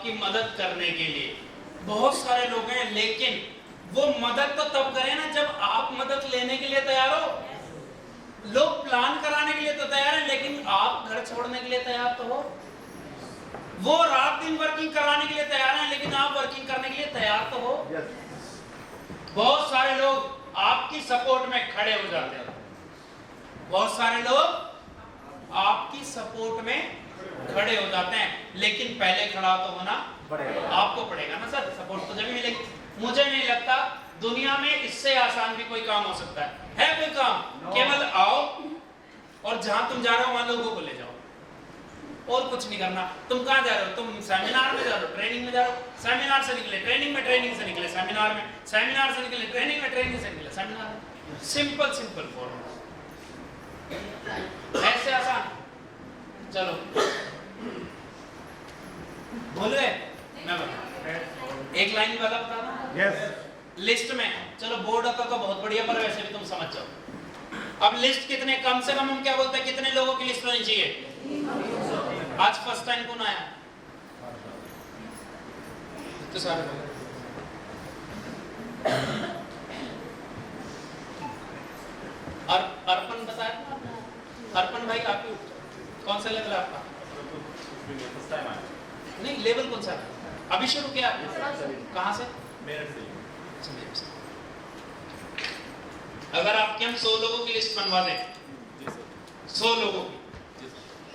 आपकी मदद करने के लिए। बहुत सारे लोग हैं, लेकिन वो मदद तो तब करें ना जब आप मदद लेने के लिए तैयार हो। लोग प्लान कराने के लिए तो तैयार हैं, लेकिन आप घर छोड़ने के लिए तैयार तो हो। वो रात दिन वर्किंग कराने के लिए तैयार हैं, लेकिन आप वर्किंग करने के लिए तैयार तो हो। बहुत सारे लोग आपकी सपोर्ट में खड़े हो जाते हैं। बहुत सारे लोग आपकी सपोर्ट में खड़े हो जाते हैं, लेकिन पहले खड़ा तो होना आपको पड़ेगा ना सर। सपोर्ट तो जब भी मिलेगी। मुझे नहीं लगता दुनिया में इससे आसान भी कोई काम हो सकता है कोई काम? केवल आओ और जहां तुम जा रहे हो वहां लोगों को ले जाओ, और कुछ नहीं करना। तुम कहां जा रहे हो? तुम सेमिनार में जा रहे हो, ट्रेनिंग में जा रहे हो, सेमिनार से निकले ट्रेनिंग में, ट्रेनिंग से निकले सेमिनार में, सेमिनार से निकले ट्रेनिंग में, ट्रेनिंग से निकले सेमिनार में। सिंपल सिंपल फॉर्मूला, ऐसे आसान। चलो बोले मैं बता एक लाइन वाला बता रहा हूं। लिस्ट में चलो बोर्ड होता तो बहुत बढ़िया, पर वैसे भी तुम समझ जाओ। अब लिस्ट कितने, कम से कम हम क्या बोलते हैं, कितने लोगों की लिस्ट होनी चाहिए? आज फर्स्ट टाइम कौन आया? तो सारे लोग। और अर्पण बताया था, अर्पण भाई आपकी कौन सा लेवल है आपका? नहीं, लेवल कौन सा है? अभी शुरू किया आपने? कहाँ से? मेरठ से। अगर आपके हम 100 लोगों की लिस्ट बनवा दें, 100 लोगों की,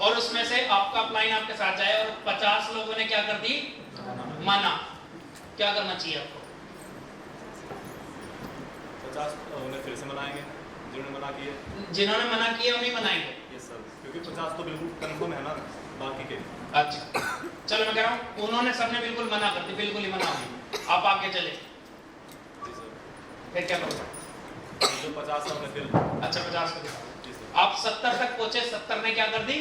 और उसमें से आपका अपलाइन आपके साथ जाए और 50 लोगों ने क्या कर दी? मना। क्या करना चाहिए आपको? 50 उन्हें फिर से मनाएंगे जिन्होंने मना किए। जिन्होंने मना किया उन्हें मनाएंगे? यस सर, क्योंकि 50 तो बिल्कुल कंफर्म है ना बाकी के। अच्छा चलो मैं कह रहा हूँ उन्होंने सबने बिल्कुल मना कर दी, बिल्कुल ही मना हुई, आप आगे चले, जी सर। फिर क्या करोगे? जो 50 हमने फिर अच्छा 50 कर दिया, आप 70 तक पहुंचे, 70 ने क्या कर दी?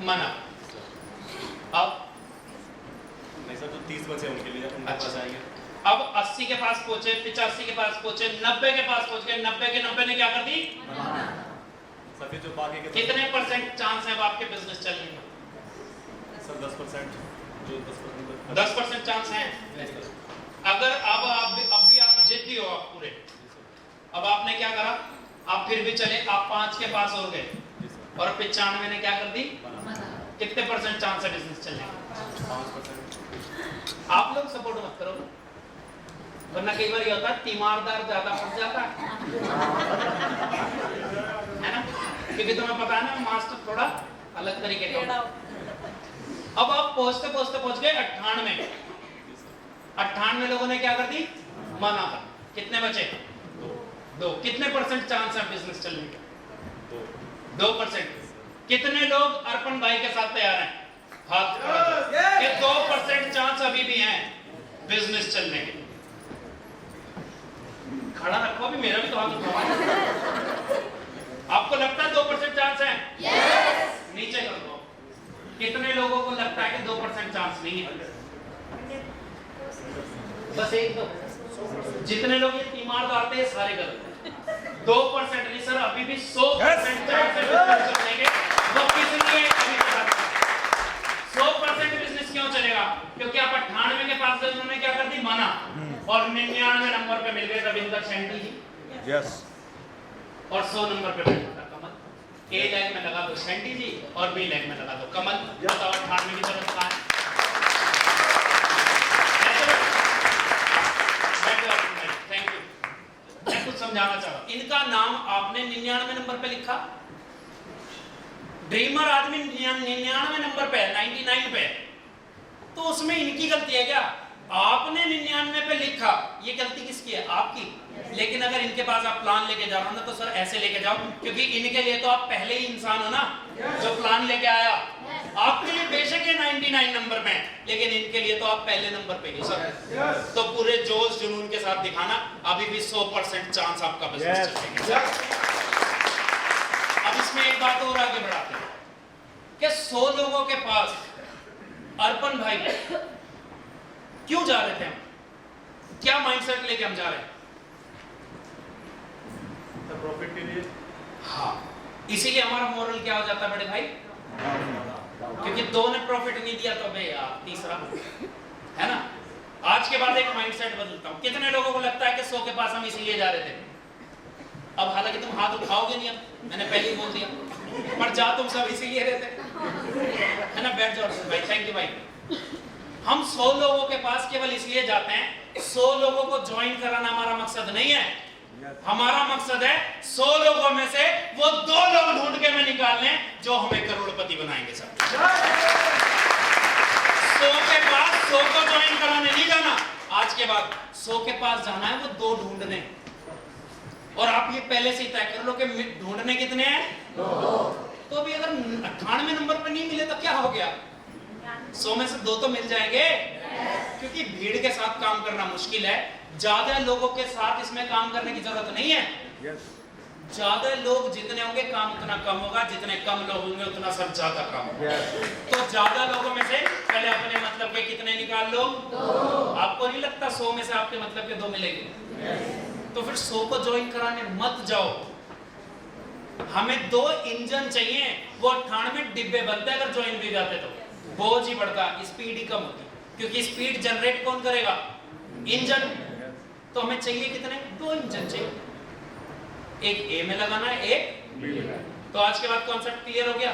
मना। अब नहीं सर, जो 30 बचे उनके लिए उनके पास आएंगे। अब 80 के पास पहुंचे, 85 के पास पहुंचे, 90 के पास पहुंच गए, 90 के 90 ने क्या कर दी? सर फिर जो बाकी के कितने % चांस है अब आपके बिजनेस चलने का? सर 10%, जो 10% 10% चांस है। अगर अब भी आप जिद्दी हो, आप पूरे, अब आपने क्या करा, आप फिर भी चले, आप 5 के पास हो गए, और 95 ने क्या कर दी? कितने % चांस है बिजनेस चलने का? 5%। आप लोग सपोर्ट मत करो, वरना कई बार ये होता है तीमारदार ज्यादा फंस जाता है ना, क्योंकि तुम्हें पता है ना मास्टर थोड़ा अलग तरीके का। अब आप पहुंचते पहुंचते पहुंच गए 98। 98 लोगों ने क्या कर दी? मना कर। कितने बचे? 2। कितने % चांस है बिजनेस चलने का? 2%। कितने लोग अर्पण भाई के साथ तैयार हैं? हाथ खड़ा करो कि 2% चांस अभी भी हैं बिजनेस चलने के। खड़ा रखो, अभी मेरा भी तो हाथ उठाओ। आपको लगता है 2% चांस है? yes! नीचे कर दो। कितने लोगों को लगता है कि 2% चांस नहीं है? बस एक दो। जितने लोग ये तीमार डालते हैं सारे गलत हैं। 2% नहीं सर, अभी भी 100% चांस है बिजनेस चलने के। वो किस लिए? अभी बता 100% बिजनेस क्यों चलेगा? क्योंकि आप 98 के पास गए, उन्होंने क्या कर दी? मना, और 99 नंबर पे मिल गए रविंदर सेंटी जी। यस। और 100 नंबर पे बैठा था कमल। ए लेग में लगा दो सेंटी जी, और बी लेग में लगा दो कमल। बताओ 98 की जरूरत कहाँ है? Thank you. मैं कुछ समझाना चाह रहा हूं। इनका नाम आपने 99 नंबर पे लिखा। ड्रीमर आदमी 99 नंबर पे है, 99 पे, तो उसमें इनकी गलती है क्या? आपने 99 पे लिखा, ये गलती किसकी है? आपकी। लेकिन अगर इनके पास आप प्लान लेके जा रहे हो ना, तो सर ऐसे लेके जाओ, क्योंकि इनके लिए तो आप पहले ही इंसान हो ना जो प्लान लेके आया। आपके लिए बेशक है 99 नंबर में, लेकिन इनके लिए तो आप पहले नंबर पे हो सर। तो पूरे जोश जुनून के साथ दिखाना, अभी भी 100% चांस आपका बिजनेस चलेगा। अब इसमें एक बात और आगे बढ़ाते हैं कि 100 लोगों के पास अर्पण भाई क्यों जा रहे थे हम? क्या माइंडसेट लेके हम जा रहे हैं? प्रॉफिट के लिए। हाँ, इसीलिए हमारा मोरल क्या हो जाता है बड़े भाई? क्योंकि 2 ने प्रॉफिट नहीं दिया तो बे यार तीसरा है ना। आज के बाद एक माइंडसेट बदलता हूँ। कितने लोगों को लगता है कि 100 के पास हम इसीलिए जा रहे थे? अब हालांकि तुम हाथ उठाओगे नहीं, अब मैंने पहले ही बोल दिया, पर जा तुम सब इसीलिए रहे थे, है ना। बैठ जाओ भाई, थैंक यू भाई। हम 100 लोगों के पास केवल इसलिए जाते हैं, 100 लोगों को ज्वाइन कराना हमारा मकसद नहीं है। हमारा मकसद है 100 लोगों में से वो 2 लोग ढूंढ के में निकालने जो हमें करोड़पति बनाएंगे। सब 100 के पास 100 को ज्वाइन कराने नहीं जाना, आज के बाद 100 के पास जाना है वो 2 ढूंढने। और आप ये पहले से ही तय कर लो कि ढूंढने कितने हैं? 2। तो अभी अगर 98 नंबर पर नहीं मिले तो क्या हो गया? 100 में से 2 तो मिल जाएंगे, क्योंकि भीड़ के साथ काम करना मुश्किल है। ज्यादा लोगों के साथ इसमें काम करने की जरूरत नहीं है। ज्यादा लोग जितने होंगे काम उतना कम होगा, जितने कम लोग होंगे उतना सब ज्यादा काम होगा। तो ज्यादा लोगों में से पहले अपने मतलब के कितने निकाल लो? 2। आपको नहीं लगता 100 में से आपके मतलब के 2 मिलेंगे? तो फिर 100 को ज्वाइन कराने मत जाओ। हमें 2 इंजन चाहिए, वो 98 डिब्बे बनते अगर ज्वाइन भी जाते तो बोझ ही बढ़ता, स्पीड ही कम होती, क्योंकि स्पीड जनरेट कौन करेगा? इंजन। तो हमें चाहिए कितने? 2 इंजन चाहिए, एक ए में लगाना है, एक बी में। तो आज के बाद कॉन्सेप्ट क्लियर हो गया?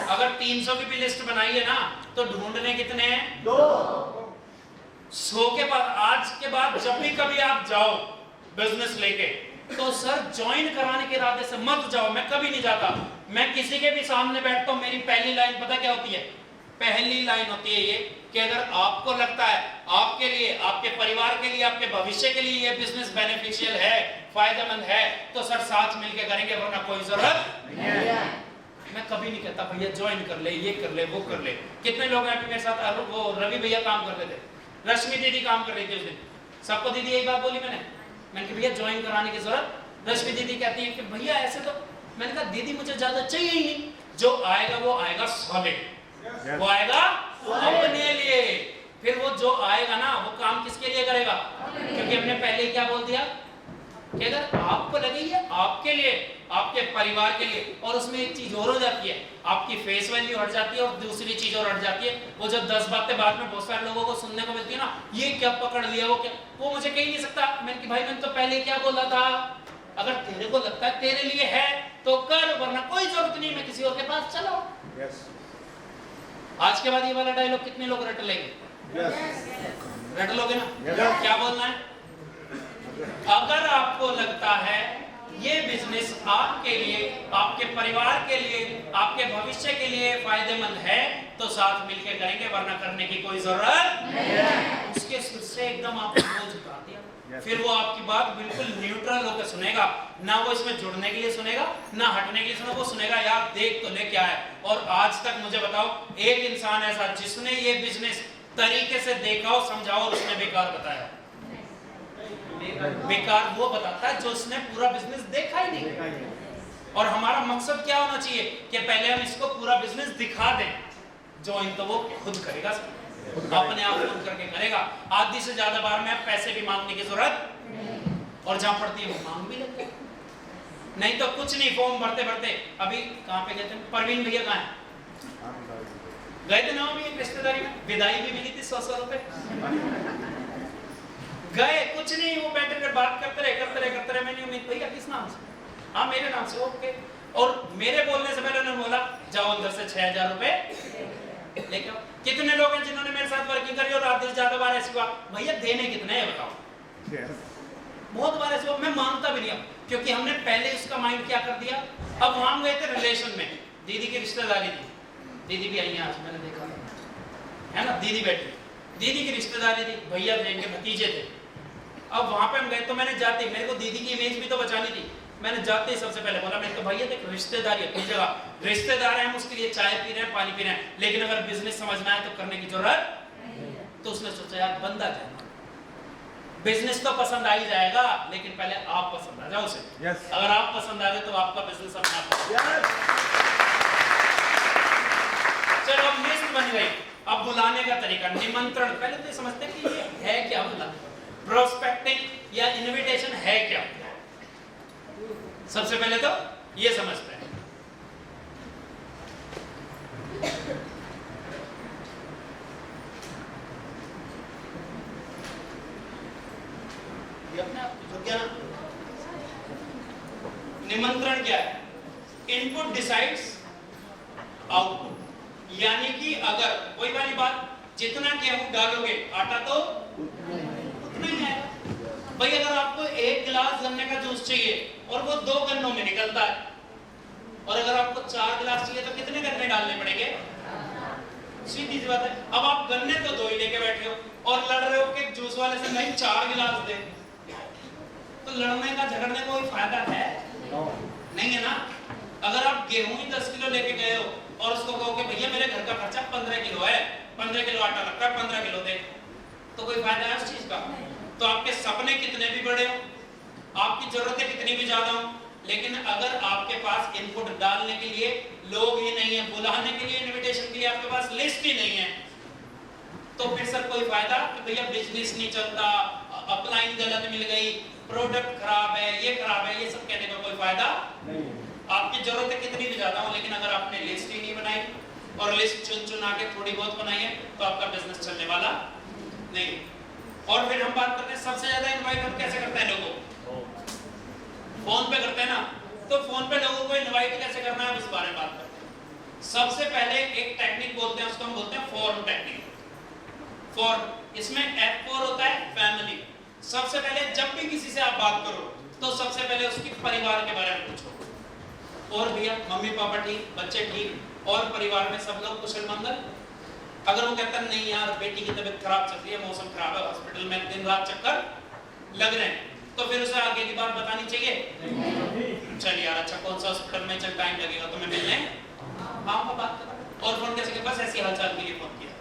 अगर 300 की भी लिस्ट बनाई है ना, तो ढूंढने कितने हैं? 2। 100 के बाद आज के बाद जब भी कभी आप जाओ बिजनेस लेके, तो सर ज्वाइन कराने के इरादे से मत जाओ। मैं कभी नहीं जाता। मैं किसी के भी सामने बैठता हूं, मेरी पहली लाइन पता क्या होती है? पहली लाइन होती है ये कि अगर आपको लगता है आपके लिए, आपके परिवार के लिए, आपके भविष्य के लिए ये बिजनेस बेनिफिशियल है, फायदेमंद है, तो सर साथ मिलकर करेंगे, वरना कोई जरूरत नहीं है। मैं कभी नहीं कहता भैया ज्वाइन कर ले, ये कर ले, वो कर ले। कितने लोग हैं मेरे साथ? वो रवि भैया काम कर रहे थे, रश्मि दीदी काम कर रही थी उस दिन। सबको दीदी यही बात बोली मैंने कि भैया ज्वाइन कराने की जरूरत। रश्मि दीदी कहती है कि भैया ऐसे तो, मैंने कहा दीदी मुझे ज्यादा चाहिए ही नहीं, जो आएगा वो आएगा सॉलिड, वो आएगा अपने लिए। फिर वो जो आएगा ना, वो काम किसके लिए करेगा? क्योंकि हमने पहले क्या बोल दिया कि अगर आपको लगे ये आपके लिए, आपके परिवार के लिए, और उसमें एक चीज और हो जाती है, आपकी फेस वैल्यू हट जाती है, और दूसरी चीज और हट जाती है, वो जब 10 बातें बाद में बहुत सारे लोगों को सुनने को मिलती है ना, ये क्या पकड़ लिया, वो क्या, वो मुझे कह ही नहीं सकता। मैंने कि भाई मैंने तो पहले क्या बोला था, अगर तेरे को लगता है तेरे लिए है तो कर, वरना कोई जरूरत नहीं, मैं किसी और के पास चलो। आज के बाद ये वाला डायलॉग कितने लोग रट लेंगे? रट लोगे ना? क्या बोलना है? अगर आपको लगता है ये बिजनेस आपके लिए, आपके परिवार के लिए, आपके भविष्य के लिए फायदेमंद है, तो साथ मिलकर करेंगे, वरना करने की कोई जरूरत नहीं है। उसके सिर से एकदम आपको बोझ उतार दिया। फिर वो आपकी बात बिल्कुल न्यूट्रल होकर सुनेगा, ना वो इसमें जुड़ने के लिए सुनेगा, ना हटने के लिए सुनेगा। वो सुनेगा यार देख तो ले क्या है। और आज तक मुझे बताओ एक इंसान ऐसा जिसने ये बिजनेस तरीके से देखा हो, समझाओ, और उसने बेकार बताया? बेकार वो बताता है जो उसने पूरा बिजनेस देखा ही नहीं। और हमारा मकसद क्या होना चाहिए कि पहले हम इसको पूरा बिजनेस दिखा दें। ज्वाइन तो वो खुद करेगा, अपने आप खुद करके करेगा। आधी से ज्यादा बार में पैसे भी मांगने की जरूरत, और जहां पड़ती है वो मांग भी लेते हैं। नहीं तो कुछ नहीं, फॉर्म भरते भरते अभी कहां पे गए थे? परवीन भैया कहां है? गए थे ना अभी एक रिश्तेदारी में, विदाई भी मिली थी 100 रुपए। गए कुछ नहीं, वो बैठे थे बात करते रहे। मैंने उम्मीद भैया किस नाम से? हाँ मेरे नाम से। ओके। और मेरे बोलने से पहले उन्होंने बोला जाओ अंदर से 6000 रुपए लेके आओ। कितने लोग हैं जिन्होंने मेरे साथ वर्किंग करी और आधे से ज्यादा बार ऐसी बात, भैया देने कितने हैं बताओ? बहुत बार ऐसे मैं मांगता भी नहीं, क्योंकि हमने पहले उसका माइंड क्या कर दिया। अब वहां गए थे रिलेशन में, दीदी की रिश्तेदारी थी, दीदी भी आई है आज, मैंने देखा है ना, दीदी बैठी, दीदी की रिश्तेदारी थी, भैया थे, इनके भतीजे थे। अब वहां पे हम गए तो मैंने जाते, मेरे को दीदी की इमेज भी तो बचानी थी, मैंने जाते ही सबसे पहले बोला, मैंने कहा भैया देख रिश्तेदारी अपनी जगह, रिश्तेदार हैं हम, उसके लिए चाय पी रहे हैं, पानी पी रहे हैं, लेकिन अगर बिजनेस समझना है तो करने की जरूरत नहीं है। तो उसने सोचा यार बंदा जाए, बिजनेस तो पसंद आ ही जाएगा, लेकिन पहले आप पसंद आ जाओ उसे। अगर आप पसंद आ गए तो आपका बिजनेस अपना चलो अब लिस्ट बन गई। अब बुलाने का तरीका, निमंत्रण, पहले तो ये समझते हैं कि ये है क्या, प्रोस्पेक्टिंग या इनविटेशन है क्या। सबसे पहले तो ये समझते हैं। गया ना। निमंत्रण क्या है? Input decides output. यानी कि अगर वही वाली बात, जितना गेहूं डालोगे आटा तो उतना ही आएगा। भाई अगर आपको 1 गिलास गन्ने का जूस चाहिए और वो 2 गन्नों में निकलता है, और अगर आपको 4 गिलास चाहिए तो कितने गन्ने डालने पड़ेंगे? सीधी सी बात है। अब आप गन्ने तो 2 ही लेके बैठे हो और लड़ रहे हो कि जूस वाले से नहीं 4 गिलास दे, तो लड़ने का झगड़ने का कोई फायदा है नहीं है ना। अगर आप गेहूं ही 10 किलो लेके गए हो और उसको कहो कि भैया मेरे घर का खर्चा 15 किलो है, 15 किलो आटा लगता है, 15 किलो दे, तो कोई फायदा है उस चीज का? तो आपके सपने कितने भी बड़े हो, आपकी जरूरतें कितनी भी ज्यादा हो, लेकिन अगर आपके पास इनपुट डालने के लिए लोग ही नहीं है, बुलाने के लिए, इनविटेशन के लिए आपके पास लिस्ट ही नहीं है, तो फिर सर कोई फायदा कि भैया बिजनेस नहीं चलता, अपलाइन गलत मिल गई, प्रोडक्ट खराब है, ये खराब है, ये सब कहने का कोई फायदा नहीं। आपकी जरूरतें कितनी भी ज्यादा हो, लेकिन अगर आपने लिस्ट ही नहीं बनाई और लिस्ट चुन चुना के थोड़ी बहुत बनाई है, तो आपका बिजनेस चलने वाला नहीं। और फिर हम बात करते हैं सबसे ज्यादा इनवाइट हम कैसे करते हैं लोगों को? फोन पे करते हैं ना। तो फोन पे लोगों को इनवाइट कैसे करना है, इस बारे में बात करते हैं। सबसे पहले एक टेक्निक बोलते हैं, उसको हम बोलते हैं फॉर्म टेक्निक। फॉर्म, इसमें F4 होता है फैमिली। सबसे पहले जब भी किसी से आप बात करो तो सबसे पहले उसके परिवार के बारे में पूछो, और भैया मम्मी पापा ठीक, बच्चे ठीक, और परिवार में सब लोग कुशल मंगल। अगर वो कहता नहीं यार बेटी की तबीयत खराब चल रही है, मौसम खराब है, हॉस्पिटल में दिन रात चक्कर लग रहे हैं, तो फिर उसे आगे की बात बतानी चाहिए। चल यार अच्छा कौन सा हॉस्पिटल में, चल टाइम लगेगा तो मैं मिलने आऊंगा, बात करूंगा। और फोन कैसे, बस ऐसी हालचाल के लिए फोन किया।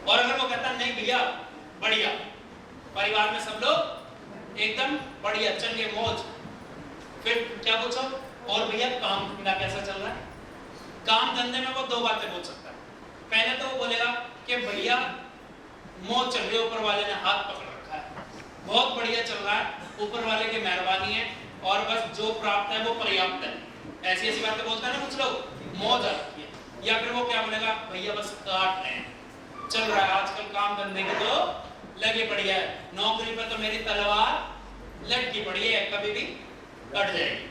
और अगर वो कहता नहीं भैया बढ़िया, परिवार में सब लोग एकदम बढ़िया, चलिए मौज, फिर क्या पूछो, और भैया काम धंधा कैसा चल रहा है? काम धंधे में वो 2 बातें बोल सकता है। पहले तो वो बोलेगा कि भैया मौज चल रही है, ऊपर वाले ने हाथ पकड़ रखा है, बहुत बढ़िया चल रहा है, ऊपर वाले की मेहरबानी है, और बस जो प्राप्त है वो पर्याप्त है। ऐसी ऐसी बातें बोलता है ना कुछ लोग, मौज आ रखी है। या फिर वो क्या बोलेगा, भैया बस काट रहे हैं, चल रहा है, आजकल काम धंधे के तो लगे पड़ी है, नौकरी पर तो मेरी तलवार लटकी पड़ी है, कभी भी कट जाएगी।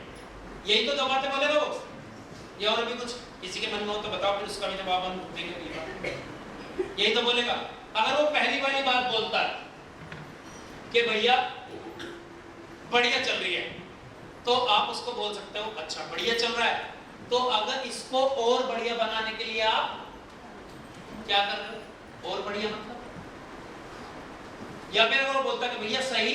यही तो 2 बातें बोलेगा वो, या और भी कुछ किसी के मन में हो तो बताओ, फिर उसका भी जवाब हम देंगे। यही तो बोलेगा। अगर वो पहली वाली बात बोलता है कि भैया बढ़िया चल रही है, तो आप उसको बोल सकते हो अच्छा बढ़िया चल रहा है, तो अगर इसको और बढ़िया बनाने के लिए आप क्या कर रहे हो, और बढ़िया मतलब। या फिर वो बोलता है कि भैया सही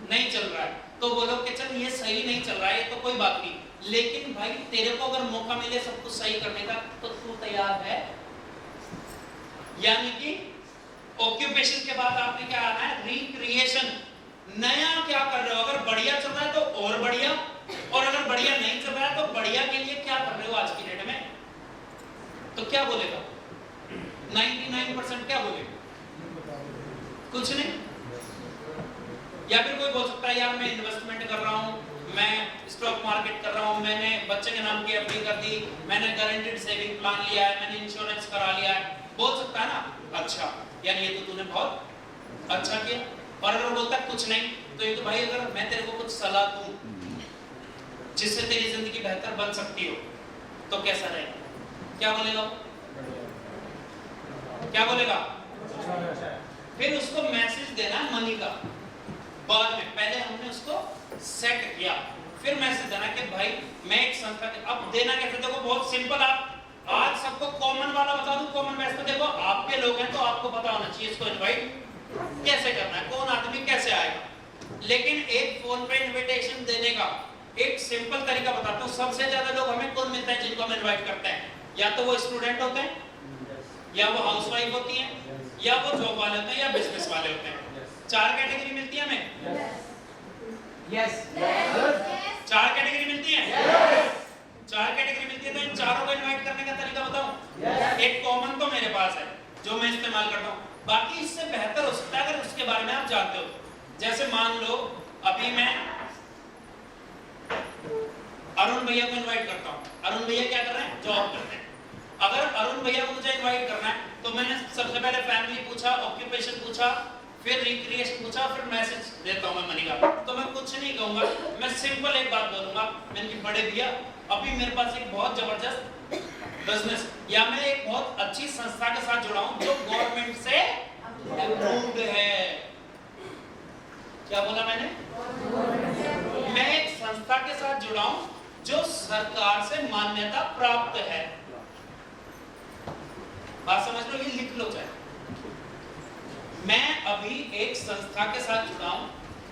नहीं चल रहा है, तो बोलो कि चल ये सही नहीं चल रहा है, ये तो कोई बात नहीं, लेकिन भाई तेरे को अगर मौका मिले सब कुछ सही करने का तो तू तैयार है? यानी कि ऑक्यूपेशन के बाद आपने क्या आना है, रिक्रिएशन, नया क्या कर रहे हो। अगर बढ़िया चल रहा है तो और बढ़िया, और अगर बढ़िया नहीं चल रहा है तो बढ़िया के लिए क्या कर रहे हो आज की डेट में, तो क्या बोलेगा? 99% क्या बोलेगा? कुछ नहीं। या फिर कोई बोल सकता है यार मैं इन्वेस्टमेंट कर रहा हूँ, मैं स्टॉक मार्केट कर रहा हूँ, मैंने बच्चे के नाम की एफडी कर दी, मैंने गारंटीड सेविंग प्लान लिया है, मैंने इंश्योरेंस करा लिया है, बोल सकता है ना। अच्छा यानी ये तो तूने बहुत अच्छा किया। और अगर बोलता है कुछ नहीं, तो ये तो भाई अगर मैं तेरे को कुछ सलाह दूं जिससे तेरी जिंदगी बेहतर बन सकती हो तो कैसा रहेगा? क्या बोलेगा? क्या बोलेगा? फिर उसको मैसेज देना मनी का बाद में, पहले हमने उसको सेट किया, फिर मैसेज देना कि भाई मैं एक संस्था के, अब देना कैसे? देखो बहुत सिंपल, आप आज सबको कॉमन वाला बता दूं, कॉमन मैसेज। देखो आपके लोग हैं तो आपको पता होना चाहिए इसको इनवाइट कैसे करना है, कौन आदमी कैसे आएगा। लेकिन एक फोन पे इनविटेशन देने का एक सिंपल तरीका बताता हूँ। सबसे ज्यादा लोग हमें कौन मिलता है जिनको हम इनवाइट करते हैं? या तो वो स्टूडेंट होते हैं, या वो हाउसवाइफ होती हैं, या वो जॉब वाले होते हैं, या बिजनेस वाले होते हैं। 4 कैटेगरी मिलती है हमें। यस 4 कैटेगरी मिलती है। 4 कैटेगरी मिलती है, तो इन चारों को इनवाइट करने का तरीका बताऊं। एक कॉमन तो मेरे पास है जो मैं इस्तेमाल करता हूँ, बाकी इससे बेहतर हो सकता है अगर उसके बारे में आप जानते हो। जैसे मान लो अभी मैं अरुण भैया को इनवाइट करता हूँ। अरुण भैया क्या कर रहे हैं? जॉब करते हैं। अगर अरुण भैया को मुझे इनवाइट करना है तो मैंने सबसे पहले फैमिली पूछा, ऑक्यूपेशन पूछा, फिर रिक्रिएशन पूछा, फिर मैसेज देता हूँ मैं मनी का। तो मैं कुछ नहीं कहूंगा, मैं सिंपल एक बात बोलूंगा, मैंने कि बड़े भैया अभी मेरे पास एक बहुत जबरदस्त बिजनेस या मैं एक बहुत अच्छी संस्था के साथ जुड़ा हूं जो गवर्नमेंट से अप्रूव्ड है। क्या बोला मैंने? मैं एक संस्था के साथ जुड़ा हूं जो सरकार से मान्यता प्राप्त है। बात समझ लो, ये लिख लो चाहे। मैं अभी एक संस्था के साथ जुड़ा हूं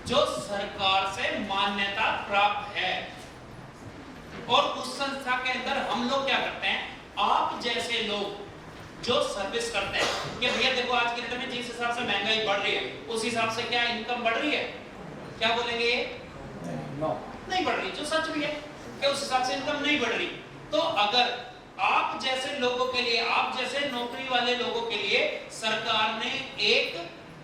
जो सरकार से मान्यता प्राप्त है, और उस संस्था के अंदर हम लोग क्या करते हैं, आप जैसे लोग जो सर्विस करते हैं कि भैया देखो आज के डेट में जिस हिसाब से महंगाई बढ़ रही है उस हिसाब से क्या इनकम बढ़ रही है? क्या बोलेंगे? नहीं बढ़ रही, जो सच भी है कि उस हिसाब से इनकम नहीं बढ़ रही। तो अगर आप जैसे लोगों के लिए, आप जैसे नौकरी वाले लोगों के लिए सरकार ने एक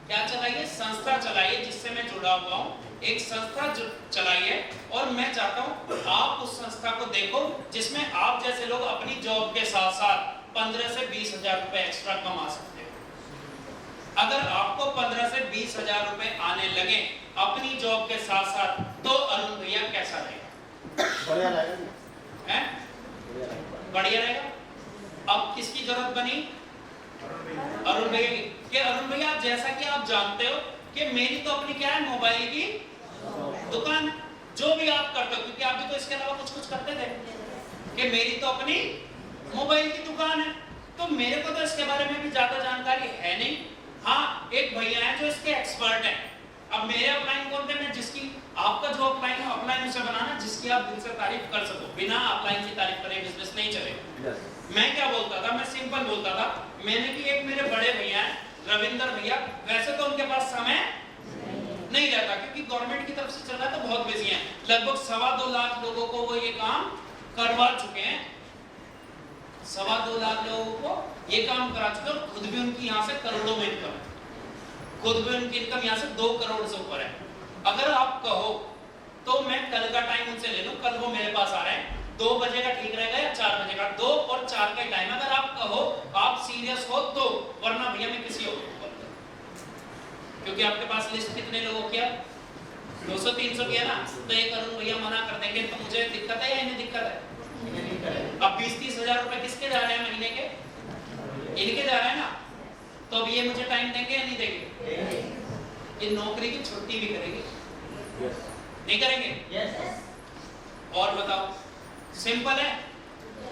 क्या चलाई है, संस्था चलाई है जिससे मैं जुड़ा हुआ हूं, एक संस्था चलाई है, और मैं चाहता हूं आप उस संस्था को देखो जिसमें आप जैसे लोग अपनी जॉब के साथ साथ 15 से 20 हजार रुपए एक्स्ट्रा कमा सकते हो। अगर आपको 15 से 20 हजार रुपए आने लगे अपनी जॉब के साथ साथ, तो अरुण भैया कैसा रहेगा? बढ़िया रहेगा, हैं? बढ़िया रहेगा। अब किसकी जरूरत बनी? अरुण भैया की। कि अरुण भैया जैसा कि आप जानते हो कि मेरी तो अपनी क्या है, मोबाइल की दुकान, जो भी आप करते हो, क्योंकि आप भी तो इसके अलावा कुछ कुछ करते थे, कि मेरी तो अपनी मोबाइल की दुकान है, तो मेरे को तो इसके बारे में भी ज्यादा जानकारी है नहीं। हाँ, एक भैया है जो इसके एक्सपर्ट हैं। अब मेरे अपलाइन कौन थे? मैं जिसकी, आपका जो अपलाइन है अपलाइन उसे बनाना जिसकी आप दिल से तारीफ कर सको। बिना अपलाइन की तारीफ करे बिजनेस नहीं चलेगा। मैं क्या बोलता था, मैं सिंपल बोलता था, मैंने कि एक मेरे बड़े भैया हैं रविंदर भैया, वैसे तो उनके पास समय नहीं रहता क्योंकि गवर्नमेंट की तरफ से चल रहा है तो बहुत बिजी हैं, लगभग 2.25 लाख लोगों को वो ये काम करवा चुके हैं। 2.25 लाख लोगों को ये काम करा चुके हैं, और खुद भी उनकी यहाँ से करोड़ों में इनकम, खुद भी उनकी इनकम यहाँ से 2 करोड़ से ऊपर है। अगर आप कहो तो मैं कल का टाइम उनसे ले लूं, कल वो मेरे पास आ रहे हैं, 2 बजे का ठीक रहेगा या 4 बजे का? 2 और 4 का टाइम। अगर आप कहो, आप सीरियस हो तो, वरना भैया मैं किसी और को कॉल करूं, क्योंकि आपके पास लिस्ट कितने लोगों की है? 200-300 की है ना, तो एक अरुण भैया मना कर देंगे तो मुझे दिक्कत है या इन्हें दिक्कत है? अब 20-30 हजार रुपए किसके जा रहे हैं महीने के? इनके जा रहे हैं ना, तो अब ये मुझे टाइम देंगे या नहीं देंगे? ये नौकरी की छुट्टी भी करेंगे? नहीं करेंगे? और बताओ, सिंपल है।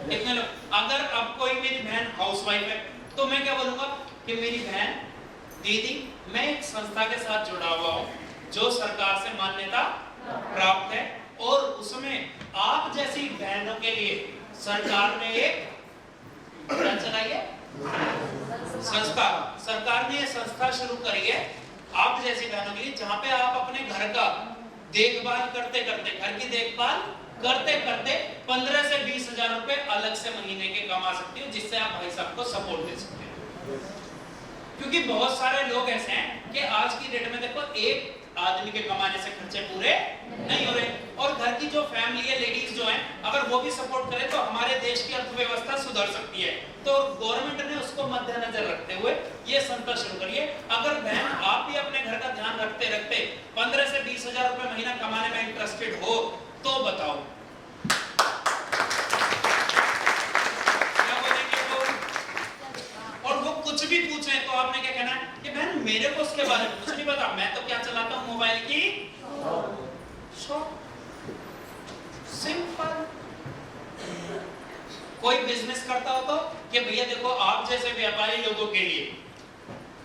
कितने लोग, अगर अब कोई मेरी बहन हाउसवाइफ है तो मैं क्या बोलूंगा कि मेरी बहन, दीदी, मैं एक संस्था के साथ जुड़ा हुआ हूं जो सरकार से मान्यता प्राप्त है, और उसमें आप जैसी बहनों के लिए सरकार ने एक क्या चलाई है, संस्था। सरकार ने ये संस्था शुरू करी है आप जैसी बहनों के लिए, जहां पे आप अपने घर का देखभाल करते करते, घर की देखभाल करते करते 15 से 20 हजार रुपए अलग से महीने के कमा सकते हो, जिससे आप भाई साहब को सपोर्ट दे सकते हो। क्योंकि बहुत सारे लोग ऐसे हैं कि आज की डेट में देखो, एक आदमी के कमाने से खर्चे पूरे नहीं हो रहे, और घर की जो फैमिली है, लेडीज जो हैं, अगर वो भी सपोर्ट करे तो हमारे देश की अर्थव्यवस्था सुधर सकती है। तो गवर्नमेंट ने उसको मद्देनजर रखते हुए ये संस्था शुरू करी है। अगर बहन आप भी अपने घर का ध्यान रखते रखते 15 से 20 हजार रुपए महीना कमाने में इंटरेस्टेड हो तो बताओ, क्या बोलेंगे वो? और वो कुछ भी पूछे तो आपने क्या कहना है कि बहन मेरे को उसके बारे में कुछ नहीं पता, मैं तो क्या चलाता हूँ, मोबाइल की शॉप। सिंपल। कोई बिजनेस करता हो तो कि भैया देखो, आप जैसे व्यापारी लोगों के लिए,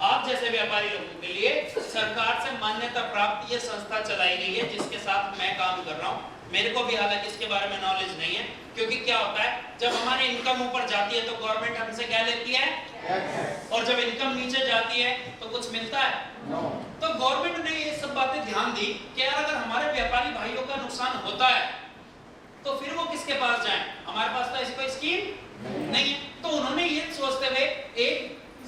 आप जैसे व्यापारी लोगों के लिए सरकार से मान्यता प्राप्त ये संस्था चलाई गई है जिसके साथ मैं काम कर रहा हूँ। मेरे को भी हालांकि इसके बारे में नॉलेज नहीं है, क्योंकि क्या होता है, जब हमारी इनकम ऊपर जाती है तो गवर्नमेंट हमसे क्या लेती है, और जब इनकम नीचे जाती है तो कुछ मिलता है। तो गवर्नमेंट ने ये सब बातें ध्यान दी कि यार अगर हमारे व्यापारी भाइयों का नुकसान होता है तो फिर वो किसके पास जाएं? हमारे पास तो ऐसी कोई स्कीम नहीं है। तो उन्होंने ये सोचते हुए एक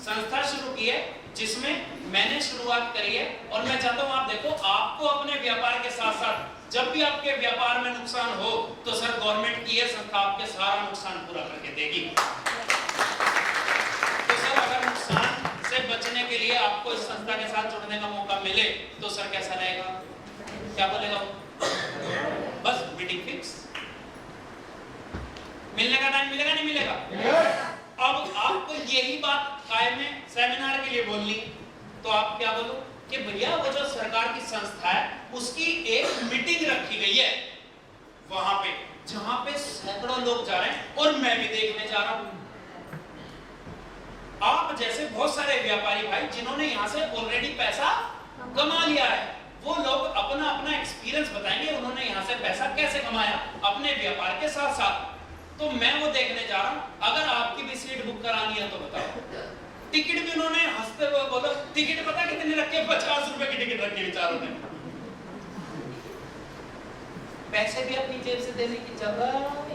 संस्था शुरू की है जिसमें मैंने शुरुआत करी है, और मैं चाहता हूं आप देखो, आपको अपने व्यापार के साथ साथ जब भी आपके व्यापार में नुकसान हो तो सर गवर्नमेंट की ये संस्था आपके सारा नुकसान पूरा करके देगी। तो सर अगर नुकसान से बचने के लिए लिए आपको इस संस्था के साथ जुड़ने का मौका मिले तो सर कैसा रहेगा, क्या बोलेगा वो? बस मीटिंग फिक्स। मिलने का टाइम मिलेगा नहीं मिलेगा? अब आपको यही बात कायम में सेमिनार के लिए बोलनी, तो आप क्या बोलो कि भैया वो जो सरकार की संस्था है उसकी एक मीटिंग रखी गई है वहां पे, जहां पे सैकड़ों लोग जा रहे हैं और मैं भी देखने जा रहा हूं। आप जैसे बहुत सारे व्यापारी भाई जिन्होंने यहां से ऑलरेडी पैसा कमा लिया है, वो लोग अपना अपना एक्सपीरियंस बताएंगे उन्होंने यहां से पैसा कैसे कमाया अपने व्यापार के साथ साथ। तो मैं वो देखने जा रहा हूं। अगर आपकी भी सीट बुक करानी है तो बताओ। टिकट भी उन्होंने हंसते हुए बोला, टिकट पता कितने रखे? 50 रुपए की टिकट रखी बेचारों ने। पैसे भी अपनी जेब से देने की जगह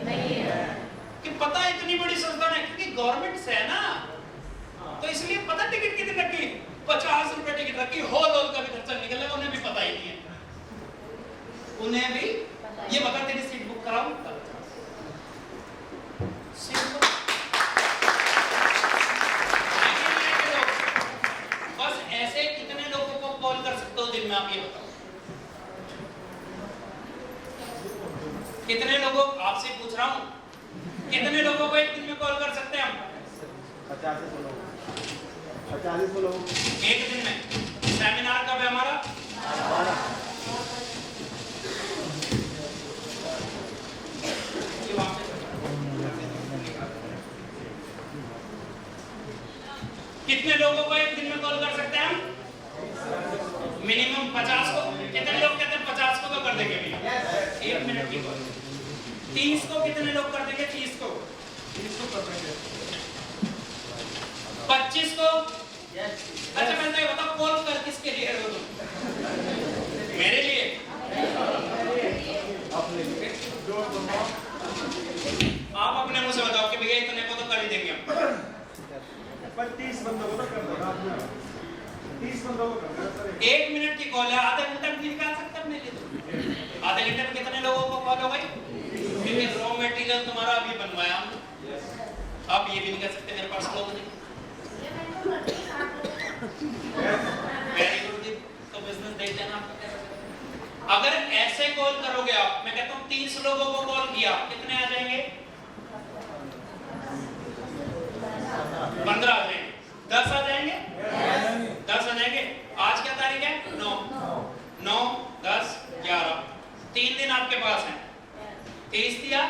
नहीं है कि पता इतनी बड़ी संस्था है क्योंकि गवर्नमेंट से है ना, तो इसलिए पता टिकट कितनी रखी? 50 रुपए टिकट रखी। हॉल का भी खर्चा निकल रहा है, उन्हें भी पता ही नहीं है। उन्हें भी ये बता तेरी सीट बुक कराऊं तब सिंपल। बस ऐसे कितने लोगों को कॉल कर सकते हो दिन में, आप ये बताओ कितने लोगों, आपसे पूछ रहा हूं कितने लोगों को एक दिन में कॉल कर सकते हैं हम? 50 लोग एक दिन में। सेमिनार कब है हमारा? कितने लोगों को एक दिन में कॉल कर सकते हैं हम? मिनिमम 50 को। कितने लोग कहते हैं 50 को तो कर देंगे भैया? 1 मिनट की कॉल। 30 को कितने लोग कर देंगे? 30 को कर देंगे। 25 को? अच्छा मैं तो बताओ कॉल कर किसके लिए रहे हो तुम? मेरे लिए? आप अपने मुंह से बताओ कि भैया इतने को तो कर ही देंगे हम। 30 बंदों को तो कर देगा। 30 बंदों को कर देगा। 1 मिनट की कॉल है, आधे घंटे में निकाल सकते हैं अपने लिए तो। आधे घंटे में कितने लोगों को कॉल हो गई? क्योंकि रॉ मटेरियल तुम्हारा अभी बनवाया हम, आप ये भी नहीं कह सकते मेरे पास लोग नहीं। वेरी गुड, तो बिजनेस देख लेना आपको कैसे। अगर ऐसे कॉल करोगे आप, मैं कहता हूँ 30 लोगों को कॉल किया, कितने आ जाएंगे? 15 आ जाएंगे। 10 आ जाएंगे? 10 आ जाएंगे। आज क्या तारीख है? 9, 10, 11, 3 दिन आपके पास हैं। 30 दिया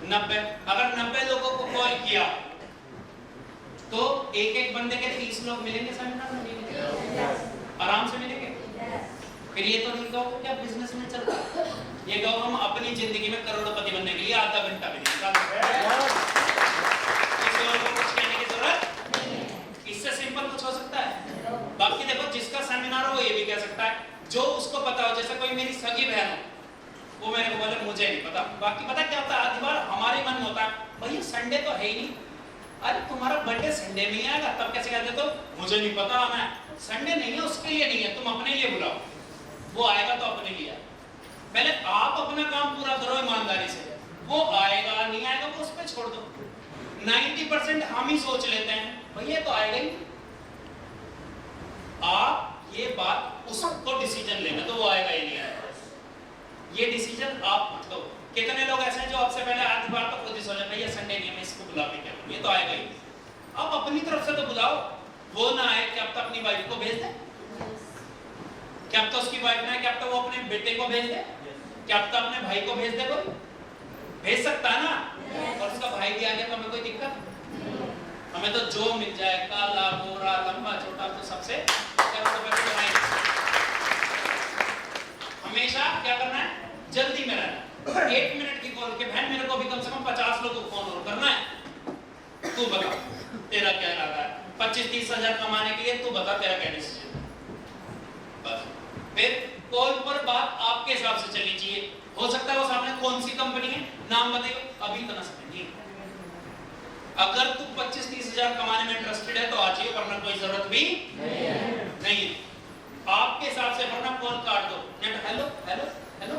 90। अगर 90 लोगों को कॉल किया तो एक एक बंदे के 30 लोग मिलेंगे सेमिनार में? आराम से मिलेंगे। फिर ये तो नहीं कहो क्या बिजनेस में चलता, ये कहो हम अपनी जिंदगी में करोड़पति बनने के लिए आधा घंटा भी नहीं निकाल। किसी और को कुछ कहने की जरूरत नहीं, इससे सिंपल कुछ हो सकता है। बाकी देखो जिसका सेमिनार हो वो ये भी कह सकता है, जो उसको पता हो। जैसे कोई मेरी सगी बहन हो, वो मेरे को बोले मुझे नहीं पता। बाकी पता क्या होता है, आधी बार हमारे मन में होता है भैया संडे तो है ही नहीं, अरे तुम्हारा बर्थडे संडे में ही आएगा, तब कैसे कहते तो मुझे नहीं पता आना है। संडे नहीं है उसके लिए नहीं है, तुम अपने लिए बुलाओ, वो आएगा तो अपने लिए। पहले आप अपना काम पूरा करो ईमानदारी से, वो आएगा नहीं आएगा वो उस पर छोड़ दो। 90% हम ही सोच लेते हैं भैया तो आएगा ही। आप ये बात उसको डिसीजन लेना तो वो आएगा ही नहीं आएगा, ये डिसीजन आप मत लो। कितने लोग ऐसे हैं जो आपसे पहले आधी बार तो खुद ही सोचे भैया संडे नहीं है मैं इसको बुला के क्या करूं, ये तो आएगा ही। आप अपनी तरफ से तो बुलाओ, वो ना आए क्या तो अपनी वाइफ को भेज दे, क्या तो उसकी वाइफ ना है क्या तो वो अपने बेटे को भेज दे, क्या तो अपने भाई को भेज दे, कोई भेज सकता है ना। और उसका भाई भी आ गया तो हमें कोई दिक्कत, हमें तो जो मिल जाए काला गोरा लंबा छोटा तो सबसे हमेशा क्या करना है, जल्दी में रहना। 1 मिनट की कॉल के बहन मेरे को भी कम से कम 50 लोगों को फोन और करना है, तू बता तेरा क्या इरादा है, 25-30 हजार कमाने के लिए तू बता तेरा क्या डिसीजन। बस फिर कॉल पर बात आपके हिसाब से चलनी चाहिए। हो सकता है वो सामने कौन सी कंपनी है नाम बताइए, अभी तो ना समझिए। अगर तू 25-30 हजार कमाने में इंटरेस्टेड है तो आ जाइए, वरना कोई जरूरत भी नहीं है। आपके हिसाब से वरना कॉल काट दो, नेट हेलो हेलो हेलो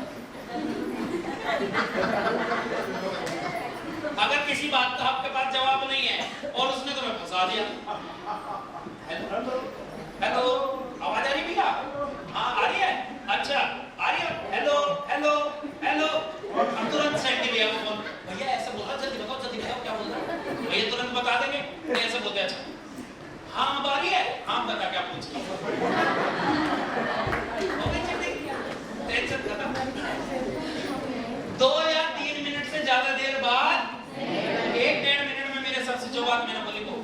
अगर किसी बात का आपके पास जवाब नहीं है और उसने तुम्हें फंसा दिया। हेलो हेलो, आवाज आ रही भैया? हाँ आ रही है, अच्छा आ रही है। हेलो हेलो हेलो, हम तुरंत सेंड भैया को फोन, भैया ऐसे बोला, जल्दी बताओ, जल्दी बताओ क्या बोल रहा है। भैया तुरंत बता देंगे, ऐसे बोलते हैं। अच्छा हाँ अब आ रही है, हाँ बता क्या पूछ रही, टेंशन खत्म। 2 या 3 मिनट से ज्यादा देर बाद 1-1.5 मिनट में मेरे सबसे जो बात मैंने बोली को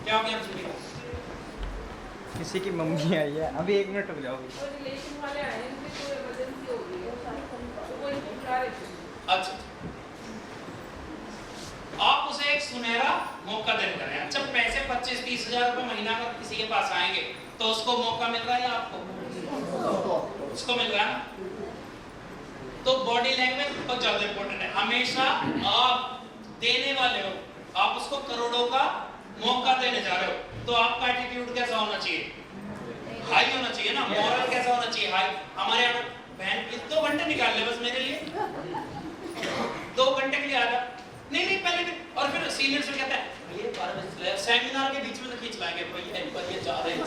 क्या हो गया? किसी की मम्मी आई है, अभी 1 मिनट रुक जाओ। रिलेशन वाले आए हैं, उनमें कोई इमरजेंसी हो गई है, तो वो इनको बुला रहे थे। अच्छा, आप उसे एक सुनहरा मौका देकर हैं। अच्छा पैसे 25-30 हजार रुपए महीना अगर किसी के पास आएंगे तो उसको मौका मिल रहा है या आपको? उसको मिल रहा है ना। तो बॉडी लैंग्वेज बहुत ज्यादा इंपॉर्टेंट है। हमेशा आप देने वाले हो, आप उसको करोड़ों का मौका देने जा रहे हो, तो आपका एटीट्यूड कैसा होना चाहिए? हाई होना चाहिए ना। मॉरल कैसा होना चाहिए? हाई। हमारे यहाँ बहन 2 घंटे निकाल ले बस मेरे लिए, 2 घंटे के लिए आ जा। नहीं नहीं पहले भी, और फिर सीनियर से कहता है ये 12 बजे सेमिनार के बीच में तो खींच लाएंगे, भैया जा रहे हैं।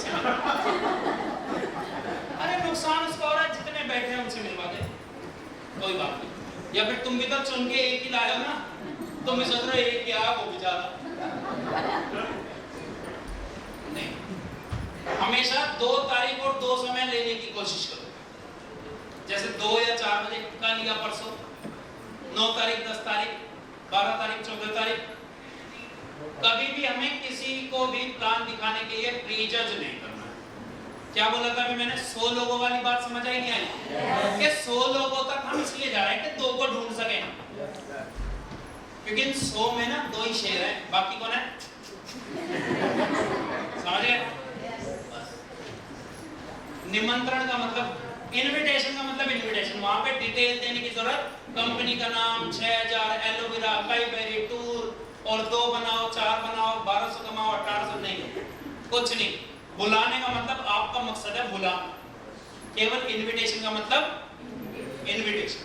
अरे नुकसान उसका हो रहा है, जितने बैठे हैं उनसे मिलवा दे, कोई बात नहीं। या फिर तुम भी तो चुन के एक ही लाए हो ना, तुम भी सोच रहे हो एक क्या वो भी ज्यादा नहीं। हमेशा 2 तारीख और 2 समय लेने की कोशिश करो। जैसे 2 या 4 बजे का लिया परसों, 9 तारीख, 10 तारीख, 12 तारीख, 14 तारीख। कभी भी हमें किसी को भी प्लान दिखाने के लिए प्रीजज नहीं करना है। क्या बोला था अभी मैंने? 100 लोगों वाली बात समझ आई नहीं आई? कि 100 लोगों तक हम इसलिए जा रहे हैं कि 2 को ढूंढ सके, क्योंकि इन 100 में ना 2 ही शेर हैं, बाकी कौन है? समझ गए? निमंत्रण का मतलब, इनविटेशन का मतलब इनविटेशन, वहां पे डिटेल देने की जरूरत, कंपनी का नाम, 6000 एलोवेरा, कई बेरी टूर, और 2 बनाओ, 4 बनाओ, 1200 कमाओ, 1800 नहीं, कुछ नहीं। बुलाने का मतलब आपका मकसद है बुलाना, केवल इनविटेशन का मतलब इनविटेशन।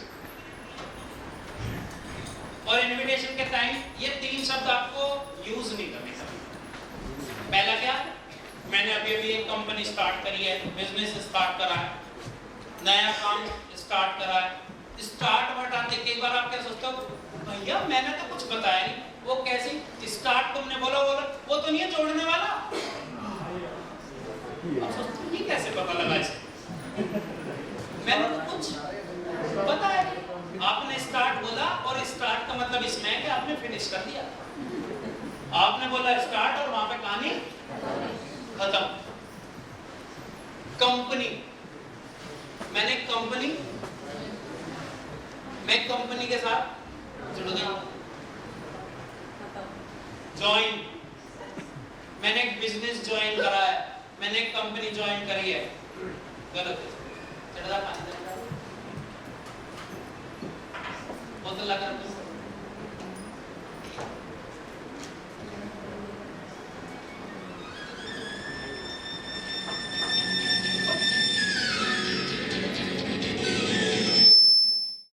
और इनविटेशन के टाइम ये 3 शब्द आपको यूज नहीं करने का। पहला क्या? मैंने अभी एक कंपनी स्टार्ट करी है, बिजनेस स्टार्ट करा है, नया काम स्टार्ट करा है। स्टार्ट वर्ड आते कई बार आप क्या सोचते हो, भैया मैंने तो कुछ बताया नहीं, वो कैसी स्टार्ट तुमने बोला वो तो नहीं है जोड़ने वाला। आप सोचते ये कैसे पता लगा इसे? मैंने तो कुछ बताया नहीं। आपने स्टार्ट बोला और स्टार्ट का मतलब इसमें है कि आपने फिनिश कर दिया। आपने बोला स्टार्ट और वहां पे कहानी खत्म। कंपनी, मैंने कंपनी के साथ जुड़ गया। ज्वाइन, मैंने एक बिजनेस ज्वाइन करा है, मैंने एक कंपनी ज्वाइन करी है। गलत है, चढ़ा पानी बोतल लगा